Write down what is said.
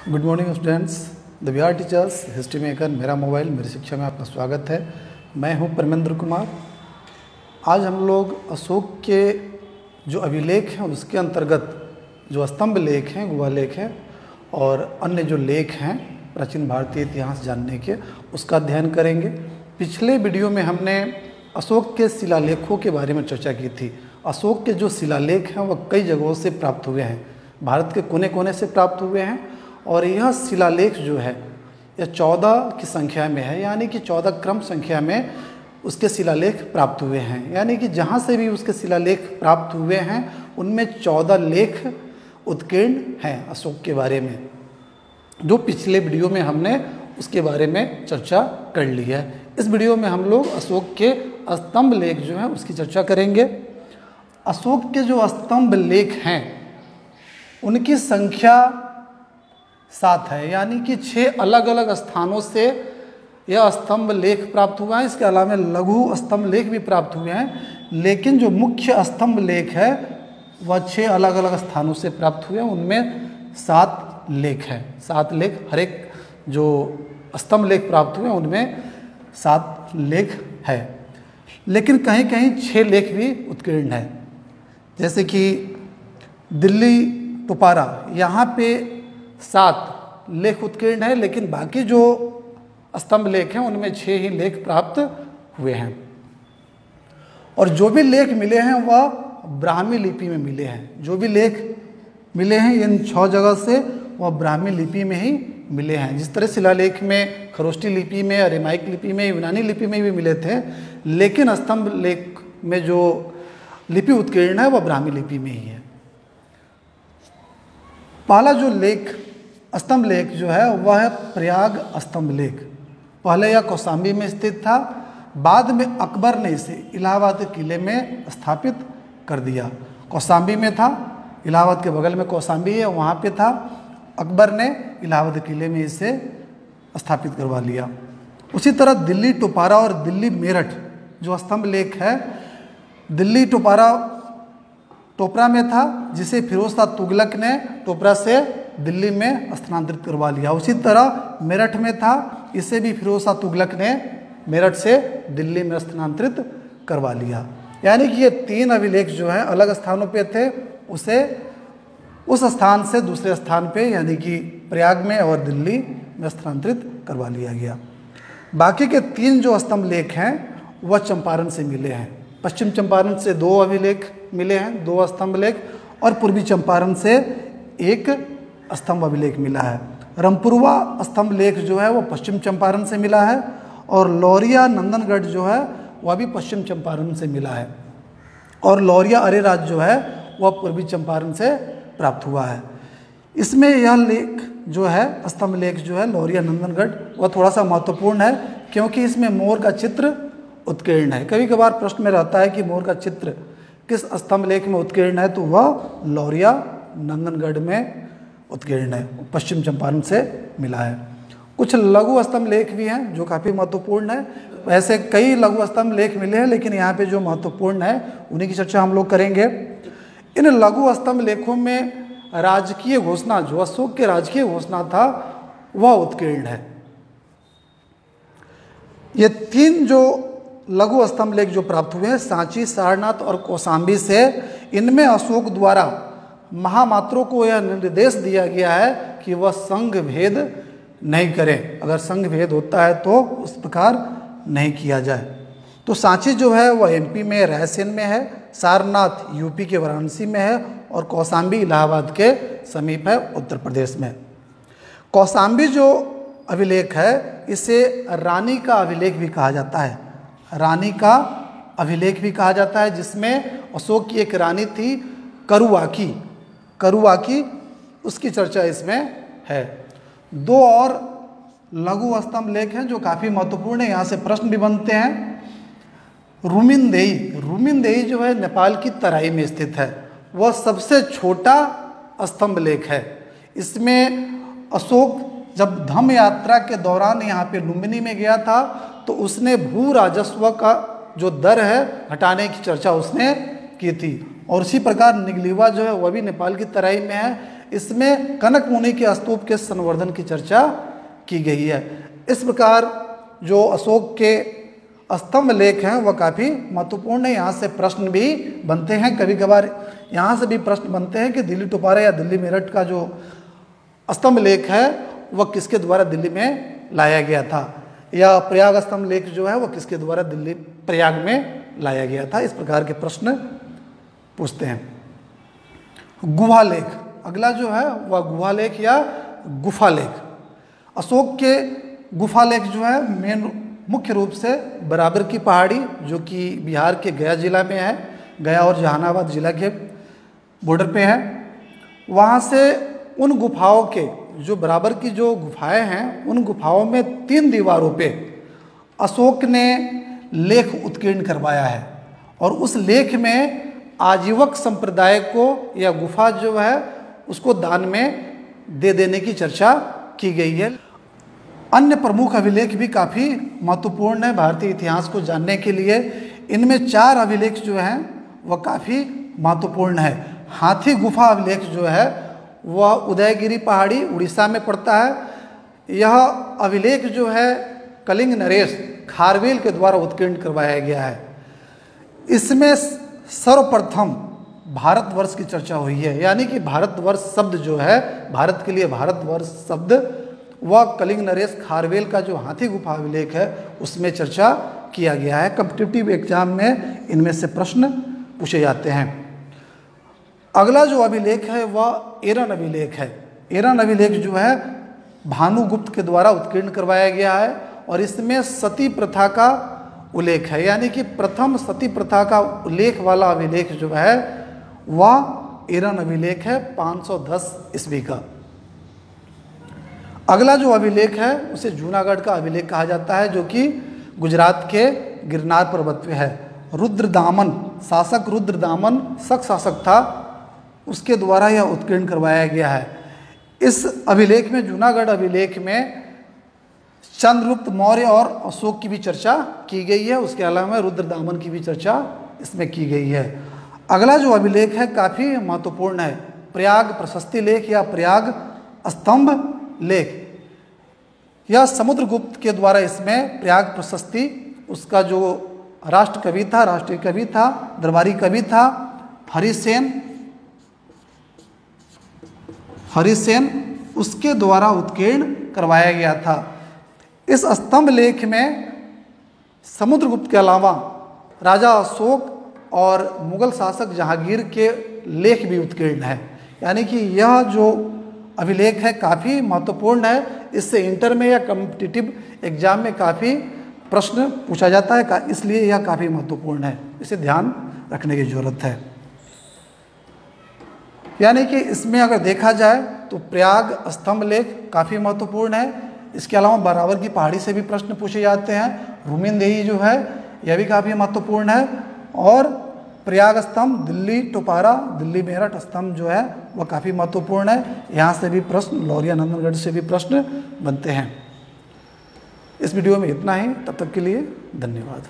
Good morning students, the we are teachers history maker मेरा mobile मेरी शिक्षा में आपका स्वागत है। मैं हूं परमेंद्र कुमार। आज हम लोग अशोक के जो अभिलेख हैं उसके अंतर्गत जो स्तंभ लेख हैं, गुहा लेख हैं और अन्य जो लेख हैं प्राचीन भारतीय इतिहास जानने के, उसका अध्ययन करेंगे। पिछले वीडियो में हमने अशोक के शिलालेखों के बारे में चर्चा की थी। अशोक के जो शिलालेख हैं वह कई जगहों से प्राप्त हुए हैं, भारत के कोने कोने से प्राप्त हुए हैं और यह शिलालेख जो है यह 14 की संख्या में है, यानी कि 14 क्रम संख्या में उसके शिलालेख प्राप्त हुए हैं। यानी कि जहाँ से भी उसके शिलालेख प्राप्त हुए हैं उनमें 14 लेख उत्कीर्ण हैं अशोक के बारे में, जो पिछले वीडियो में हमने उसके बारे में चर्चा कर ली है। इस वीडियो में हम लोग अशोक के स्तंभ लेख जो हैं उसकी चर्चा करेंगे। अशोक के जो स्तंभ लेख हैं उनकी संख्या 7 है, यानी कि 6 अलग अलग स्थानों से यह स्तंभ लेख प्राप्त हुआ है। इसके अलावा लघु स्तंभ लेख भी प्राप्त हुए हैं, लेकिन जो मुख्य स्तंभ लेख है वह 6 अलग अलग स्थानों से प्राप्त हुए हैं। उनमें 7 लेख हैं, 7 लेख, हर एक जो स्तंभ लेख प्राप्त हुए हैं उनमें 7 लेख है, लेकिन कहीं कहीं 6 लेख भी उत्कीर्ण है। जैसे कि दिल्ली टुपारा, यहाँ पे 7 लेख उत्कीर्ण है, लेकिन बाकी जो स्तंभ लेख हैं उनमें 6 ही लेख प्राप्त हुए हैं। और जो भी लेख मिले हैं वह ब्राह्मी लिपि में मिले हैं। जो भी लेख मिले हैं इन 6 जगह से वह ब्राह्मी लिपि में ही मिले हैं। जिस तरह शिलालेख में खरोष्टी लिपि में, अरेमाइक लिपि में, यूनानी लिपि में भी मिले थे, लेकिन स्तंभ लेख में जो लिपि उत्कीर्ण है वह ब्राह्मी लिपि में ही है। पहला जो लेख स्तंभ लेख जो है वह है प्रयाग स्तंभ लेख। पहले यह कौशाम्बी में स्थित था, बाद में अकबर ने इसे इलाहाबाद के किले में स्थापित कर दिया। कौशाम्बी में था, इलाहाबाद के बगल में कौशाम्बी है, वहाँ पे था। अकबर ने इलाहाबाद के किले में इसे स्थापित करवा लिया। उसी तरह दिल्ली टुपारा और दिल्ली मेरठ जो स्तंभ लेख है, दिल्ली टुपारा टोपरा में था, जिसे फिरोज शाह तुगलक ने टोपरा से दिल्ली में स्थानांतरित करवा लिया। उसी तरह मेरठ में था, इसे भी फिरोज शाह तुगलक ने मेरठ से दिल्ली में स्थानांतरित करवा लिया। यानी कि ये 3 अभिलेख जो हैं अलग स्थानों पे थे, उसे उस स्थान से दूसरे स्थान पे यानी कि प्रयाग में और दिल्ली में स्थानांतरित करवा लिया गया। बाकी के 3 जो स्तंभ लेख हैं वह चंपारण से मिले हैं। पश्चिम चंपारण से 2 अभिलेख मिले हैं, 2 स्तंभ लेख, और पूर्वी चंपारण से 1 स्तंभ अभिलेख मिला है। रामपुरवा स्तंभ लेख जो है वह पश्चिम चंपारण से मिला है, और लौरिया नंदनगढ़ जो है वह भी पश्चिम चंपारण से मिला है, और लौरिया अरेराज जो है वह पूर्वी चंपारण से प्राप्त हुआ है। इसमें यह लेख जो है स्तंभ लेख जो है लौरिया नंदनगढ़ वह थोड़ा सा महत्वपूर्ण है, क्योंकि इसमें मोर का चित्र उत्कीर्ण है। कभी कभार प्रश्न में रहता है कि मोर का चित्र किस स्तंभ लेख में उत्कीर्ण है, तो वह लौरिया नंदनगढ़ में उत्कीर्ण है, पश्चिम चंपारण से मिला है। कुछ लघु स्तंभ लेख भी हैं जो काफ़ी महत्वपूर्ण है। वैसे कई लघु स्तंभ लेख मिले हैं, लेकिन यहाँ पे जो महत्वपूर्ण है उन्हीं की चर्चा हम लोग करेंगे। इन लघु स्तंभ लेखों में राजकीय घोषणा, जो अशोक के राजकीय घोषणा था, वह उत्कीर्ण है। ये 3 जो लघु स्तंभ लेख जो प्राप्त हुए हैं सांची, सारनाथ और कौशाम्बी से, इनमें अशोक द्वारा महामात्रों को यह निर्देश दिया गया है कि वह संघ भेद नहीं करें। अगर संघ भेद होता है तो उस प्रकार नहीं किया जाए। तो सांची जो है वह एमपी में रायसेन में है, सारनाथ यूपी के वाराणसी में है, और कौशाम्बी इलाहाबाद के समीप है उत्तर प्रदेश में। कौशाम्बी जो अभिलेख है इसे रानी का अभिलेख भी कहा जाता है। रानी का अभिलेख भी कहा जाता है, जिसमें अशोक की एक रानी थी करुवाकी, उसकी चर्चा इसमें है। 2 और लघु स्तंभ लेख हैं जो काफ़ी महत्वपूर्ण है, यहाँ से प्रश्न भी बनते हैं। रूमिनदेही जो है नेपाल की तराई में स्थित है, वह सबसे छोटा स्तंभ लेख है। इसमें अशोक जब धम्म यात्रा के दौरान यहाँ पे लुम्बिनी में गया था तो उसने भू राजस्व का जो दर है हटाने की चर्चा उसने की थी। और उसी प्रकार निगलीवा जो है वह भी नेपाल की तराई में है। इसमें कनक मुनि के स्तूप के संवर्धन की चर्चा की गई है। इस प्रकार जो अशोक के स्तंभ लेख हैं वह काफ़ी महत्वपूर्ण है। यहाँ से प्रश्न भी बनते हैं, कभी कभार यहाँ से भी प्रश्न बनते हैं कि दिल्ली टोपारा या दिल्ली मेरठ का जो स्तंभ लेख है वह किसके द्वारा दिल्ली में लाया गया था, या प्रयाग स्तंभ लेख जो है वह किसके द्वारा दिल्ली प्रयाग में लाया गया था। इस प्रकार के प्रश्न पूछते हैं। गुहा लेख, अगला जो है वह गुहा लेख या गुफा लेख। अशोक के गुफा लेख जो है मुख्य रूप से बराबर की पहाड़ी जो कि बिहार के गया जिला में है, गया और जहानाबाद जिला के बॉर्डर पे है, वहाँ से उन गुफाओं के जो बराबर की जो गुफाएं हैं उन गुफाओं में 3 दीवारों पे अशोक ने लेख उत्कीर्ण करवाया है और उस लेख में आजीवक संप्रदाय को या गुफा जो है उसको दान में दे देने की चर्चा की गई है। अन्य प्रमुख अभिलेख भी काफ़ी महत्वपूर्ण है भारतीय इतिहास को जानने के लिए। इनमें 4 अभिलेख जो हैं वह काफ़ी महत्वपूर्ण है। हाथी गुफा अभिलेख जो है वह उदयगिरी पहाड़ी उड़ीसा में पड़ता है। यह अभिलेख जो है कलिंग नरेश खारवेल के द्वारा उत्कीर्ण करवाया गया है। इसमें सर्वप्रथम भारतवर्ष की चर्चा हुई है, यानी कि भारतवर्ष शब्द जो है, भारत के लिए भारतवर्ष शब्द, वह कलिंग नरेश खारवेल का जो हाथी गुफा अभिलेख है उसमें चर्चा किया गया है। कॉम्पिटिटिव एग्जाम में इनमें से प्रश्न पूछे जाते हैं। अगला जो अभिलेख है वह एरन अभिलेख है। एरन अभिलेख जो है भानुगुप्त के द्वारा उत्कीर्ण करवाया गया है और इसमें सती प्रथा का उल्लेख है, यानी कि प्रथम सती प्रथा का उल्लेख वाला अभिलेख जो है वह एरन अभिलेख है 510 ईस्वी का। अगला जो अभिलेख है उसे जूनागढ़ का अभिलेख कहा जाता है जो कि गुजरात के गिरनार पर्वत पे है। रुद्रदामन शासक, रुद्रदामन शक शासक था, उसके द्वारा यह उत्कीर्ण करवाया गया है। इस अभिलेख में, जूनागढ़ अभिलेख में चंद्रगुप्त मौर्य और अशोक की भी चर्चा की गई है, उसके अलावा रुद्रदामन की भी चर्चा इसमें की गई है। अगला जो अभिलेख है काफ़ी महत्वपूर्ण है, प्रयाग प्रशस्ति लेख या प्रयाग स्तंभ लेख। यह समुद्रगुप्त के द्वारा इसमें प्रयाग प्रशस्ति, उसका जो राष्ट्र कवि था, राष्ट्रीय कवि था, दरबारी कवि था हरिसेन, उसके द्वारा उत्कीर्ण करवाया गया था। इस स्तंभ लेख में समुद्रगुप्त के अलावा राजा अशोक और मुगल शासक जहांगीर के लेख भी उत्कीर्ण है, यानी कि यह जो अभिलेख है काफ़ी महत्वपूर्ण है। इससे इंटर में या कॉम्पिटिटिव एग्जाम में काफ़ी प्रश्न पूछा जाता है, इसलिए यह काफ़ी महत्वपूर्ण है, इसे ध्यान रखने की ज़रूरत है। यानी कि इसमें अगर देखा जाए तो प्रयाग स्तंभ लेख काफ़ी महत्वपूर्ण है। इसके अलावा बराबर की पहाड़ी से भी प्रश्न पूछे जाते हैं। रूमिनदेही जो है यह भी काफ़ी महत्वपूर्ण है, और प्रयाग स्तंभ, दिल्ली टोपारा, दिल्ली मेरठ स्तंभ जो है वह काफ़ी महत्वपूर्ण है। यहाँ से भी प्रश्न, लौरिया नंदनगढ़ से भी प्रश्न बनते हैं। इस वीडियो में इतना ही, तब तक के लिए धन्यवाद।